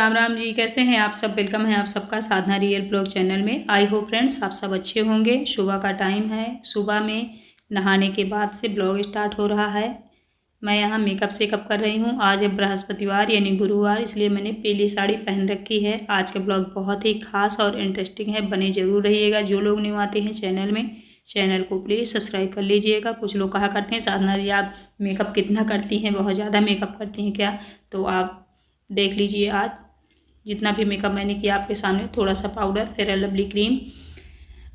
राम राम जी, कैसे हैं आप सब। वेलकम है आप सबका साधना रियल ब्लॉग चैनल में। आई होप फ्रेंड्स आप सब अच्छे होंगे। सुबह का टाइम है, सुबह में नहाने के बाद से ब्लॉग स्टार्ट हो रहा है। मैं यहाँ मेकअप सेकअप कर रही हूँ। आज है बृहस्पतिवार यानी गुरुवार, इसलिए मैंने पीली साड़ी पहन रखी है। आज का ब्लॉग बहुत ही खास और इंटरेस्टिंग है, बने ज़रूर रहिएगा। जो लोग न्यू आते हैं चैनल में, चैनल को प्लीज़ सब्सक्राइब कर लीजिएगा। कुछ लोग कहा करते हैं साधना जी आप मेकअप कितना करती हैं, बहुत ज़्यादा मेकअप करती हैं क्या, तो आप देख लीजिए। आज जितना भी मेकअप मैंने किया आपके सामने, थोड़ा सा पाउडर, फेयर लवली क्रीम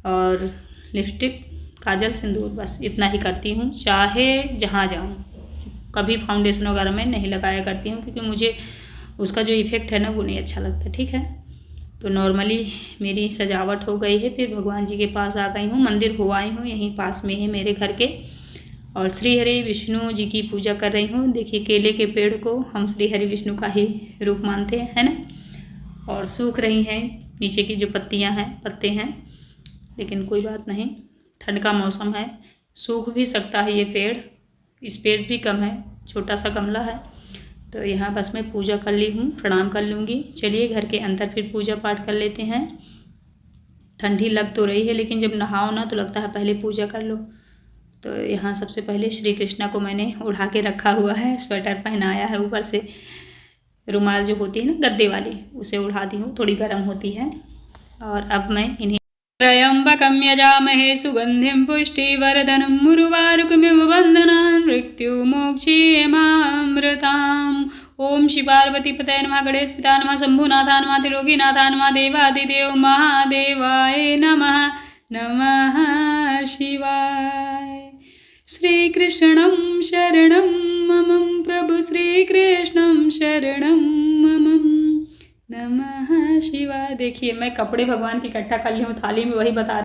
और लिपस्टिक, काजल, सिंदूर, बस इतना ही करती हूँ। चाहे जहाँ जाऊँ, कभी फाउंडेशन वगैरह मैं नहीं लगाया करती हूँ, क्योंकि मुझे उसका जो इफ़ेक्ट है ना वो नहीं अच्छा लगता। ठीक है, तो नॉर्मली मेरी सजावट हो गई है। फिर भगवान जी के पास आ गई हूँ, मंदिर हो आई हूँ, यहीं पास में है मेरे घर के। और श्री हरि विष्णु जी की पूजा कर रही हूँ। देखिए केले के पेड़ को हम श्री हरि विष्णु का ही रूप मानते हैं, है ना। और सूख रही हैं नीचे की जो पत्तियाँ हैं, पत्ते हैं, लेकिन कोई बात नहीं, ठंड का मौसम है, सूख भी सकता है ये पेड़। स्पेस भी कम है, छोटा सा गमला है, तो यहाँ बस मैं पूजा कर ली हूँ, प्रणाम कर लूँगी। चलिए घर के अंदर फिर पूजा पाठ कर लेते हैं। ठंडी लग तो रही है, लेकिन जब नहाओ ना तो लगता है पहले पूजा कर लो। तो यहाँ सबसे पहले श्री कृष्णा को मैंने उड़ा के रखा हुआ है, स्वेटर पहनाया है, ऊपर से रुमाल जो होती है ना गद्दे वाली, उसे उड़ा दी हूँ, थोड़ी गर्म होती है। और अब मैं इन्हें त्र्यंबकं यजामहे सुगंधिं पुष्टिवर्धनं उर्वारुकमिव बन्धनान् मृत्युमोक्षीयमामृताम्। ओम श्री पार्वती पतये नमः, गणेश पिता नमः, शंभुनाथा नमः, त्रिलोकीनाथा नमः, देवादिदेव महादेवाय नमः। नमः शिवाय। श्रीकृष्णं शरणं मम प्रभु, श्रीकृष्णं शरणं मम। नमः शिवाय। देखिए मैं कपड़े भगवान की इकट्ठा कर ली हूँ थाली में, वही बता रही।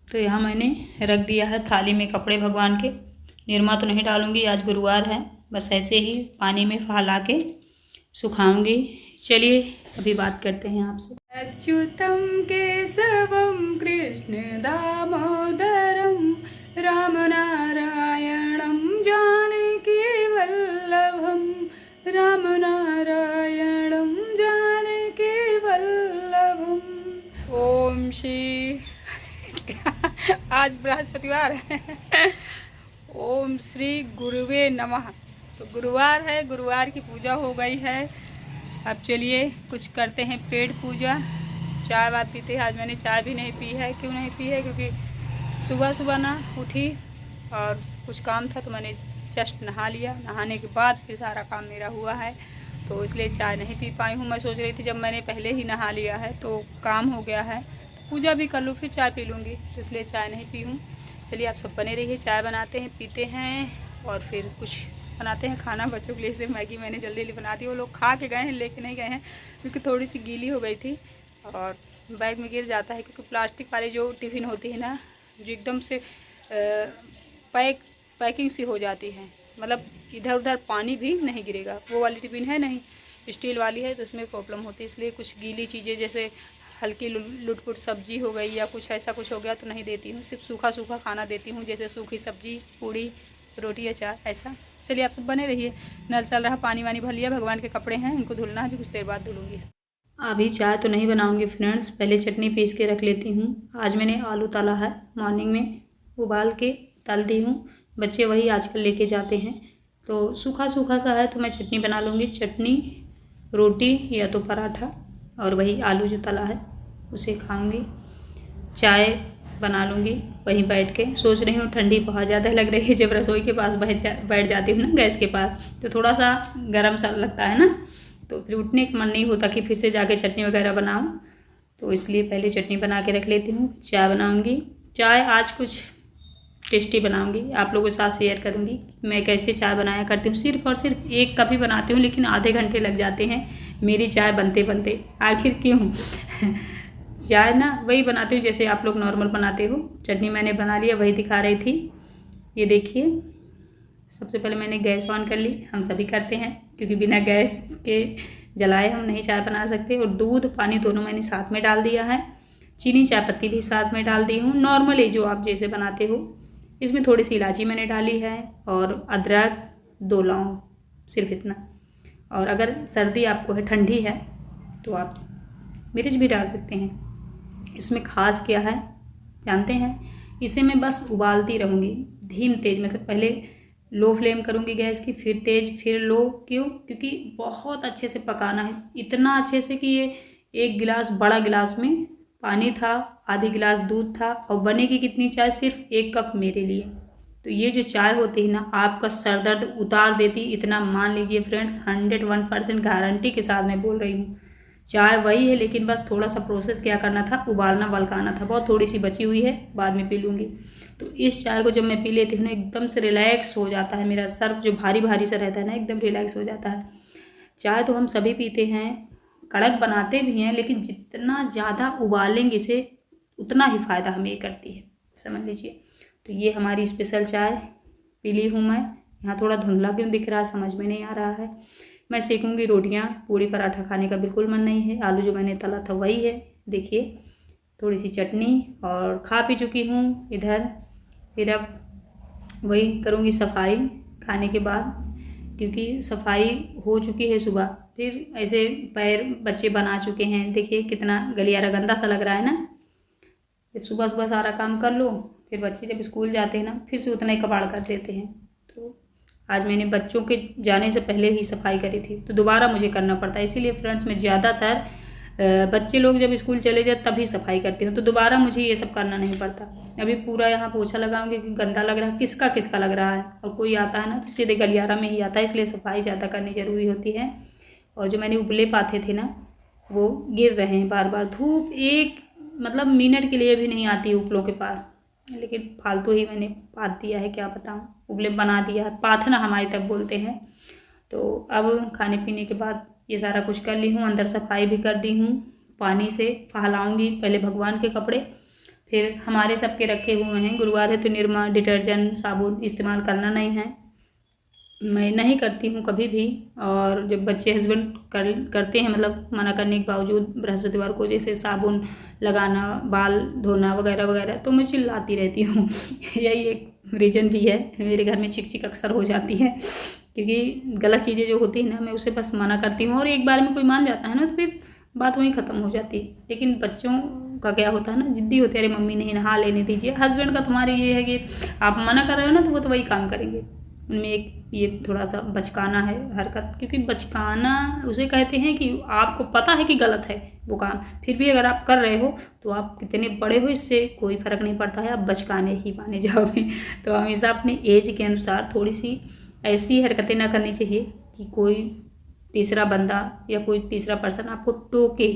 तो यहाँ मैंने रख दिया है थाली में कपड़े भगवान के। निरमा तो नहीं डालूंगी, आज गुरुवार है, बस ऐसे ही पानी में फैला के सुखाऊंगी। चलिए अभी बात करते हैं आपसे। अच्युतम केशवम कृष्ण दामोदरम राम नारायणम जानकी वल्लभम, राम नारायणम जानकी वल्लभम। ओम श्री आज बृहस्पतिवार है। ओम श्री गुरुवे नमः। तो गुरुवार है, गुरुवार की पूजा हो गई है। अब चलिए कुछ करते हैं पेट पूजा। चाय बात पीते हैं। आज मैंने चाय भी नहीं पी है। क्यों नहीं पी है? क्योंकि सुबह सुबह ना उठी और कुछ काम था, तो मैंने जस्ट नहा लिया। नहाने के बाद फिर सारा काम मेरा हुआ है, तो इसलिए चाय नहीं पी पाई हूँ। मैं सोच रही थी जब मैंने पहले ही नहा लिया है तो काम हो गया है, तो पूजा भी कर लूँ फिर चाय पी लूँगी, तो इसलिए चाय नहीं पी हूँ। चलिए आप सब बने रहिए, चाय बनाते हैं, पीते हैं और फिर कुछ बनाते हैं खाना बच्चों के लिए। से मैगी मैंने जल्दी जल्दी बना दी, वो लोग खा के गए हैं, लेके नहीं गए हैं, क्योंकि थोड़ी सी गीली हो गई थी और बैग में गिर जाता है। क्योंकि प्लास्टिक वाली जो टिफ़िन होती है ना, जो एकदम से पैकिंग सी हो जाती है, मतलब इधर उधर पानी भी नहीं गिरेगा। वो वाली टिफ़िन है नहीं, स्टील वाली है, तो उसमें प्रॉब्लम होती है। इसलिए कुछ गीली चीज़ें जैसे हल्की लुटपुट सब्जी हो गई या कुछ ऐसा कुछ हो गया तो नहीं देती हूँ। सिर्फ सूखा सूखा खाना देती हूँ, जैसे सूखी सब्जी, पूड़ी, रोटी, अचार, ऐसा। चलिए आप सब बने रहिए। नल चल रहा, पानी वानी भर लिया, भगवान के कपड़े हैं, इनको धुलना है, भी कुछ देर बाद धुलूँगी। अभी चाय तो नहीं बनाऊंगी फ्रेंड्स, पहले चटनी पीस के रख लेती हूँ। आज मैंने आलू तला है, मॉर्निंग में उबाल के तल दी हूँ। बच्चे वही आजकल लेके जाते हैं, तो सूखा सूखा सा है, तो मैं चटनी बना लूँगी। चटनी, रोटी या तो पराठा, और वही आलू जो तला है उसे खाऊँगी। चाय बना लूँगी वहीं बैठ के। सोच रही हूँ ठंडी बहुत ज़्यादा लग रही है, जब रसोई के पास बैठ जाती हूँ ना गैस के पास, तो थोड़ा सा गर्म सा लगता है ना, तो फिर उठने का मन नहीं होता कि फिर से जाके चटनी वगैरह बनाऊँ, तो इसलिए पहले चटनी बना के रख लेती हूँ। चाय बनाऊँगी। चाय आज कुछ टेस्टी बनाऊँगी, आप लोगों के साथ शेयर करूँगी मैं कैसे चाय बनाया करती हूँ। सिर्फ और सिर्फ एक कप ही बनाती हूँ, लेकिन आधे घंटे लग जाते हैं मेरी चाय बनते बनते। आखिर क्यों? चाय ना वही बनाती हूँ जैसे आप लोग नॉर्मल बनाते हो। चटनी मैंने बना लिया, वही दिखा रही थी। ये देखिए, सबसे पहले मैंने गैस ऑन कर ली, हम सभी करते हैं, क्योंकि बिना गैस के जलाए हम नहीं चाय बना सकते। और दूध, पानी दोनों मैंने साथ में डाल दिया है। चीनी, चाय पत्ती भी साथ में डाल दी हूँ, नॉर्मली जो आप जैसे बनाते हो। इसमें थोड़ी सी इलायची मैंने डाली है, और अदरक, 2 लौंग, सिर्फ इतना। और अगर सर्दी आपको है, ठंडी है, तो आप मिर्च भी डाल सकते हैं। इसमें ख़ास क्या है जानते हैं? इसे मैं बस उबालती रहूँगी धीम तेज, मतलब पहले लो फ्लेम करूँगी गैस की, फिर तेज, फिर लो। क्यों? क्योंकि बहुत अच्छे से पकाना है, इतना अच्छे से कि ये 1 गिलास, बड़ा गिलास में पानी था, आधी गिलास दूध था, और बनेगी कितनी चाय? सिर्फ 1 कप मेरे लिए। तो ये जो चाय होती है ना, आपका सर दर्द उतार देती, इतना मान लीजिए फ्रेंड्स। 101% गारंटी के साथ मैं बोल रही हूँ। चाय वही है, लेकिन बस थोड़ा सा प्रोसेस क्या करना था, उबालना वलकाना था। बहुत थोड़ी सी बची हुई है, बाद में पी लूँगी। तो इस चाय को जब मैं पी लेती हूँ ना, एकदम से रिलैक्स हो जाता है मेरा सर, जो भारी भारी सा रहता है ना, एकदम रिलैक्स हो जाता है। चाय तो हम सभी पीते हैं, कड़क बनाते भी हैं, लेकिन जितना ज़्यादा उबालेंगे इसे, उतना ही फ़ायदा हमें करती है, समझ लीजिए। तो ये हमारी स्पेशल चाय पी ली हूँ मैं। यहाँ थोड़ा धुंधला क्यों दिख रहा है, समझ में नहीं आ रहा है। मैं सेकूँगी रोटियाँ, पूड़ी पराठा खाने का बिल्कुल मन नहीं है। आलू जो मैंने तला था वही है, देखिए, थोड़ी सी चटनी, और खा पी चुकी हूँ इधर। फिर अब वही करूँगी सफाई खाने के बाद, क्योंकि सफाई हो चुकी है सुबह। फिर ऐसे पैर बच्चे बना चुके हैं, देखिए कितना गलियारा गंदा सा लग रहा है ना। जब सुबह सुबह सारा काम कर लो, फिर बच्चे जब स्कूल जाते हैं ना, फिर से उतना ही कबाड़ कर देते हैं। तो आज मैंने बच्चों के जाने से पहले ही सफाई करी थी, तो दोबारा मुझे करना पड़ता है। इसीलिए फ्रेंड्स मैं ज़्यादातर बच्चे लोग जब स्कूल चले जाए तभी सफाई करती हूँ, तो दोबारा मुझे ये सब करना नहीं पड़ता। अभी पूरा यहाँ पोछा लगाऊंगी कि गंदा लग रहा है, किसका किसका लग रहा है, और कोई आता है ना तो सीधे गलियारा में ही आता है, इसलिए सफाई ज़्यादा करनी ज़रूरी होती है। और जो मैंने उपले पाथे थे ना, वो गिर रहे हैं बार बार। धूप एक मतलब मिनट के लिए भी नहीं आती उपलों के पास, लेकिन फालतू ही मैंने पाथ दिया है, क्या बताऊँ, उपले बना दिया है, पाथना हमारी तक बोलते हैं। तो अब खाने पीने के बाद ये सारा कुछ कर ली हूँ, अंदर सफाई भी कर दी हूँ। पानी से फहलाऊँगी पहले भगवान के कपड़े, फिर हमारे सबके रखे हुए हैं। गुरुवार है तो निरमा, डिटर्जेंट, साबुन इस्तेमाल करना नहीं है, मैं नहीं करती हूँ कभी भी। और जब बच्चे हस्बैंड करते हैं, मतलब मना करने के बावजूद, बृहस्पतिवार को जैसे साबुन लगाना, बाल धोना वगैरह वगैरह, तो मैं चिल्लाती रहती हूँ। यही एक रीज़न भी है, मेरे घर में चिक चिक अक्सर हो जाती है, क्योंकि गलत चीज़ें जो होती है ना, मैं उसे बस मना करती हूँ, और एक बार में कोई मान जाता है ना, तो फिर बात वहीं ख़त्म हो जाती है। लेकिन बच्चों का क्या होता है ना, जिद्दी होते हैं, अरे मम्मी नहीं नहा लेने दीजिए। हस्बैंड का तुम्हारे ये है कि आप मना कर रहे हो ना, तो वो तो वही काम करेंगे। उनमें एक ये थोड़ा सा बचकाना है हरकत, क्योंकि बचकाना उसे कहते हैं कि आपको पता है कि गलत है वो काम, फिर भी अगर आप कर रहे हो तो आप कितने बड़े हो, इससे कोई फ़र्क नहीं पड़ता है, आप बचकाने ही माने जाओगे। तो हमेशा अपनी एज के अनुसार थोड़ी सी ऐसी हरकतें ना करनी चाहिए कि कोई तीसरा बंदा या कोई तीसरा पर्सन आपको टोके।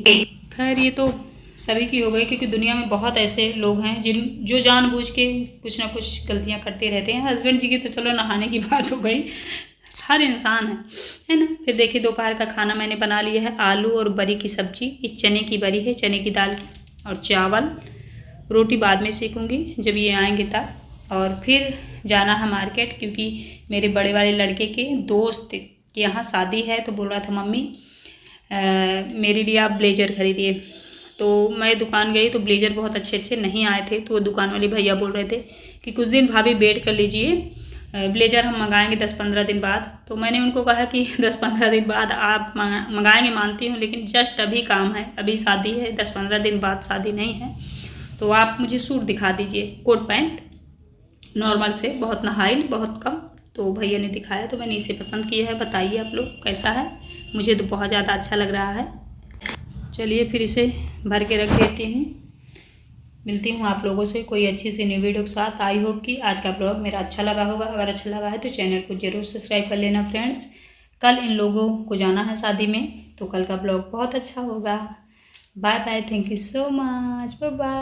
खैर ये तो सभी की हो गई, क्योंकि दुनिया में बहुत ऐसे लोग हैं जो जानबूझ के कुछ ना कुछ गलतियां करते रहते हैं। हस्बैंड जी की तो चलो नहाने की बात हो गई, हर इंसान है ना। फिर देखिए दोपहर का खाना मैंने बना लिया है, आलू और बरी की सब्जी, ये चने की बरी है, चने की दाल की, और चावल। रोटी बाद में सेकूँगी जब ये आएंगे तब। और फिर जाना है मार्केट, क्योंकि मेरे बड़े वाले लड़के के दोस्त के यहाँ शादी है, तो बोल रहा था मम्मी मेरे लिए आप ब्लेजर खरीदिए। तो मैं दुकान गई तो ब्लेजर बहुत अच्छे अच्छे नहीं आए थे, तो वो दुकान वाले भैया बोल रहे थे कि कुछ दिन भाभी वेट कर लीजिए, ब्लेजर हम मंगाएंगे 10-15 दिन बाद। तो मैंने उनको कहा कि 10-15 दिन बाद आप मंगाएंगे मानती हूँ, लेकिन जस्ट अभी काम है, अभी शादी है, 10-15 दिन बाद शादी नहीं है। तो आप मुझे सूट दिखा दीजिए, कोट पैंट नॉर्मल से, बहुत ना हाइट बहुत कम। तो भैया ने दिखाया, तो मैंने इसे पसंद किया है। बताइए आप लोग कैसा है, मुझे तो बहुत ज़्यादा अच्छा लग रहा है। चलिए फिर इसे भर के रख देती हूँ, मिलती हूँ आप लोगों से कोई अच्छी सी न्यू वीडियो के साथ। आई होप कि आज का ब्लॉग मेरा अच्छा लगा होगा, अगर अच्छा लगा है तो चैनल को ज़रूर सब्सक्राइब कर लेना फ्रेंड्स। कल इन लोगों को जाना है शादी में, तो कल का ब्लॉग बहुत अच्छा होगा। Bye bye, thank you so much, bye bye.